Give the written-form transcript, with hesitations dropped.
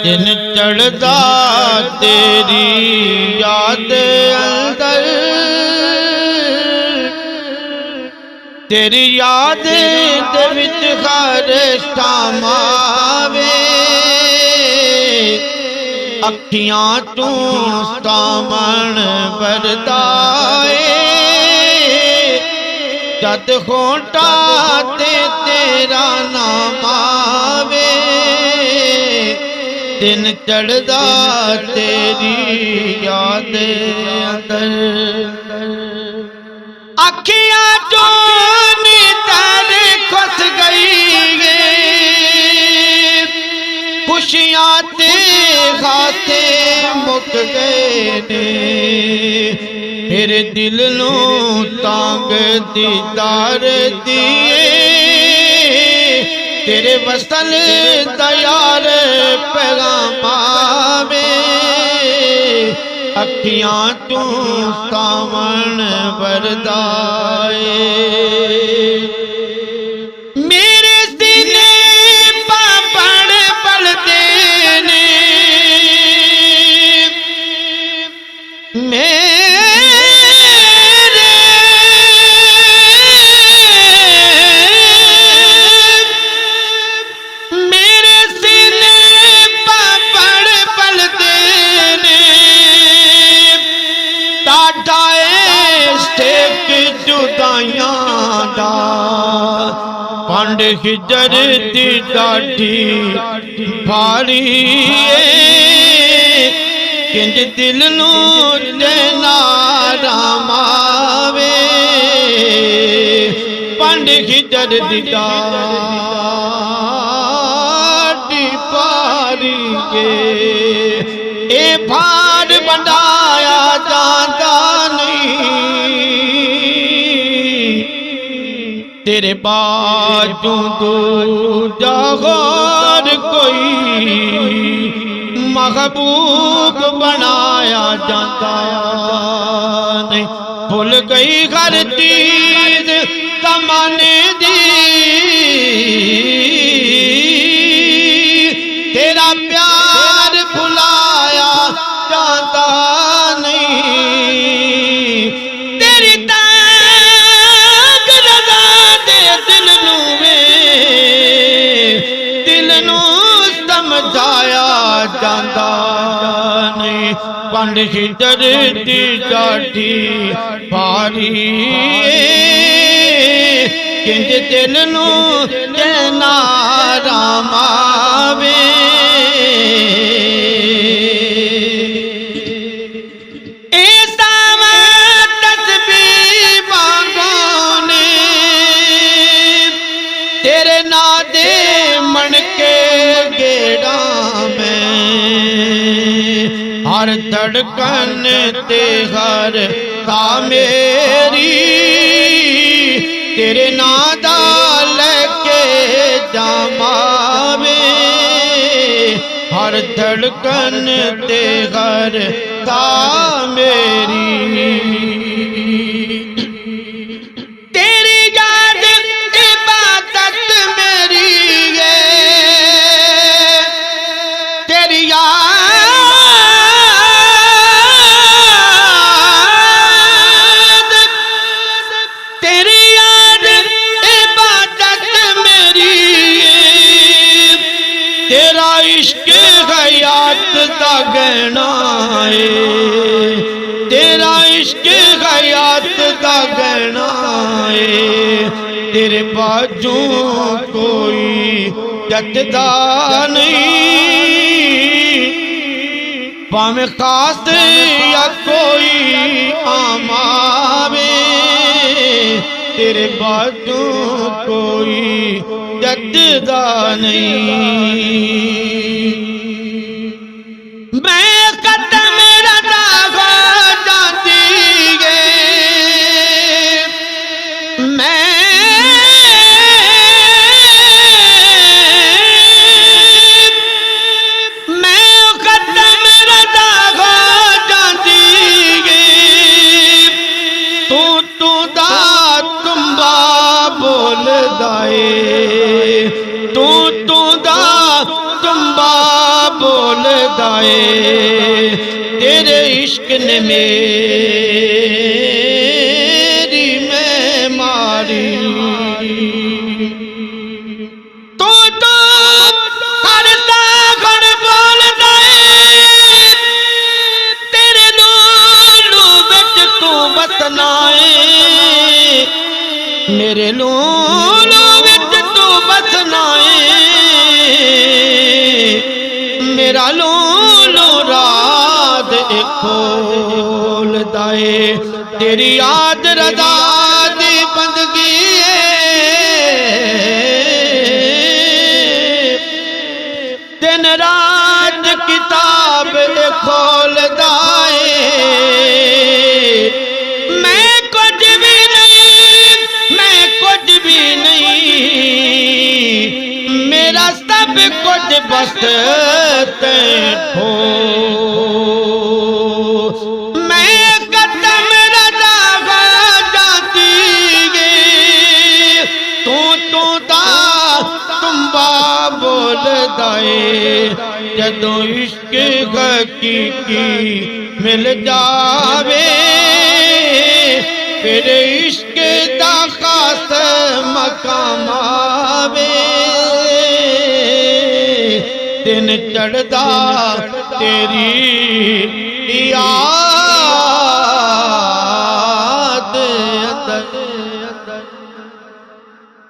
दिन चढ़दा तेरी याद अंदर, तेरी याद दे विच हर शाम आवे, अखियां तू सामण बरदाए, जद होंठा ते तेरा नाम आवे, दिन चढ़दा तेरी याद अंदर। अखियां जो नींदर खुस गई है, खुशियां ते खाते मुक गए ने, फिर दिल नू तांग दीदार दिए, तेरे वसल दयार पैगाम आवे, अखियां तू सावण बरदाए। मेरे सीने पापड़ पलते ने, पंड हिजर दी डाठी भारी, किंज दिल नू देना राम आवे, पंड हिजर दी डाठी भारी, ए भार बंधाया जाता नहीं, तेरे बाजू दूजा और कोई महबूब बनाया जाता नहीं, भूल गई हर चीज तमन्ने दी, तेरा प्यार भुलाया जाता नहीं, तेरी समझाया जाता नहीं, पंड हिजर दी डाठी भारी, किंज दिल नू देना राम आवे, तेरे ना दे मन के गेड़ा में, हर धड़कन ते हर सा मेरी, तेरे ना दा लेके जामावे, हर धड़कन ते हर सा मेरी, तेरा इश्क हयात दा गहना है, तेरा इश्क हयात दा गहना है, तेरे बाजू कोई जचदा नहीं, भावें खास या कोई आमावे, तेरे बाजू कोई जचदा नहीं। मैं कदम रदा हो जाती है, मैं कदम रदा हो जाती है, तू दा तुम्बा बोल दाए तू दा तुम्बा बोल दाए तेरे इश्क ने मेरी मैं मारी तू हर सागर बोल दाए तेरे लूलू बिच तू बसनाए मेरे लूलू बिच तू बसनाए मेरा लूलू रात खोल दाए तेरी याद रजा दी बंदगी दिन रात किताब खोल दाए मैं कुछ भी नहीं मेरा सब कुछ बस हो मैं कदम रजा जाती तू दा तुम्बा बोल दाए जदों इश्क हकीकी मिल जावे फिर इश्क दा खास मकाम आवे दिन चढ़दा तेरी याद